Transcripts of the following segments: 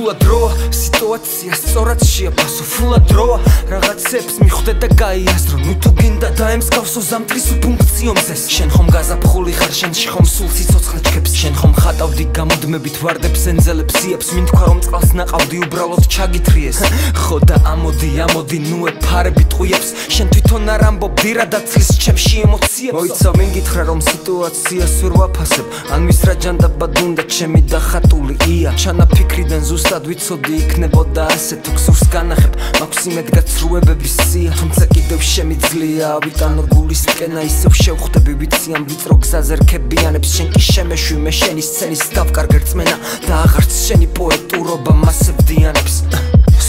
სულად დროა სიტუაცია სწორად შეაფასო ფულად დროა რაღაცებს მიხვდე და გაიაზრო ნუ თუ გინდა დაემსგავსო ზამთრის ფუნქციომზეს შენ ხომ გაზაფხული ხარ შენში ხომ სულ სიცოცხლე ჩქებს შენ ხომ ხატავდი გამუდმებით ვარდებს ენძელებს იებს მინ თქვა რომ წყალს ნაყავდი უბრალოდ ჩაგითრიეს ხო და ამოდი ნუ ეფარები ტყუებს შენ თვითონ არ ამბობდი რა დაცლის ჩემში ემოციებს მოიცა ვინ გითხრა რომ სიტუაციას ვერ ვაფასებ ან მის რა ჯანდაბად უნდა ჩემი დახატული ია ჩანაფიქრიდან ზუსტად ვიცოდი იქნებოდა ასე თუ გსურს განახებ მაქვს იმედ გაცრუებების სია თუმცა კიდევ შემიძლია ავიტანო გულის ტკენა ისევ შევხვდები ვიცი ამ ვიწრო გზაზე რქებიანებს შენ კი შემეშვი მე შენი სცენის დავკარგე რწმენა და აღარც შენი პოეტურობა მასე ვდიანებს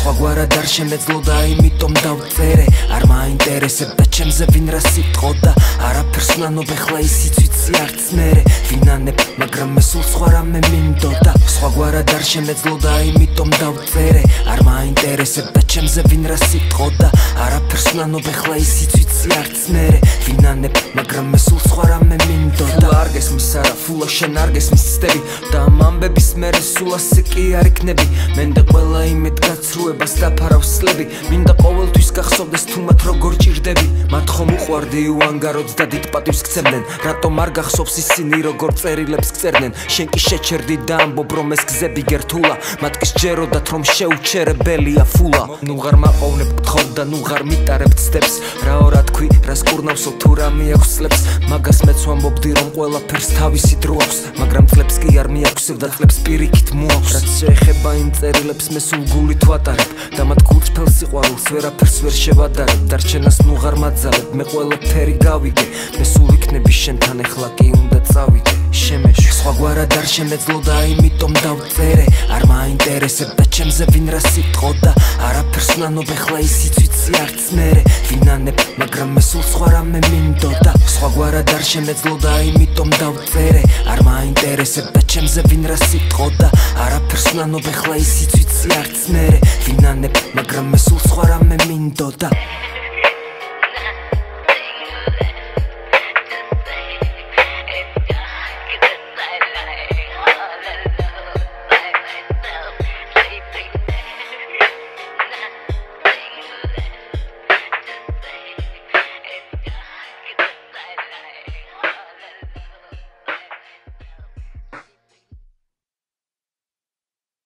სხვაგვარად არ შემეძლო და იმიტომ დავწერე არ მაინტერესებდა ჩემზე ვინ რა სიტყოდა არაფერს ვნანობ ეხლა ისიც ვიცი არც მერე ვინანებ მაგრამ მე სულ სხვა რამე მინდოდა სხვაგვარად არ შემეძლო და იმიტომ დავწერე არ მაინტერესებდა ჩემზე ვინ რა სიტყოდა არაფერს ვნანობ ეხლა ისიც ვიცი არც მერე ვინანებ მაგრამ მე სულ სხვა რამე მინდოდა არ გესმის არა ფულა შენ არ გესმის ცდები და ამ ამბების მერე სულ ასე კი არ იქნები მენდა ყველა იმედ გაცრუებას დაფარავსლები მინდა ყოველთვის გახსოვდეს თუ მათ როგორ ჭირდები მათ ხომ უყვარდი უანგაროდ და დიდ პატივს გცემდნენ რატომ არ გახსოვს ისინი როგორ წერილებს გწერდნენ შენ კი შეჩერდი და ამბობ რომ ეს გზები გერთულა მათ კი სჯეროდათ რომ შეუჩერებელია ფულა ნუ ღარ მაყოვნებ გთხოვ და ნუ ღარ მიტარებ ცდებს რაო რა თქვი რას კურნავსო თუ რა მიაქვს წლებს მაგას მეც ვამბობდი რომ ყველაფერს თავისი დრო აქვს მაგრამ წლებს კი არ მიაქვსევ და წლებს პირიქით მოაქვს რაც შეეხება იმ წერილებს მე სულ გულით ვატარებ და მათ გულწრფელ სიყვარულს ვერაფერს ვერ შევადარებ დარჩენას ნუ ღარ მაძალებ მე ყველაფერი გავიგე მე სულ იქნები შენთან ეხლა კი უნდა წავიდე შემეშვი სხვაგვარად არ შემეძლო და იმიტომ დავწერე არ მაინტერესებდა ჩემზე ვინ რა სიტყოდა არაფერს ვნანობ ეხლა ისიც ვიცი არც მერე ვინანებ მაგრამ მე სულ სხვა რამე მინდოდა სხვაგვარად არ შემეძლო და იმიტომ დავწერე არ მაინტერესებდა ჩემზე ვინ რა სიტყოდა არაფერს ვნანობ ეხლა ისიც ვიცი არც მერე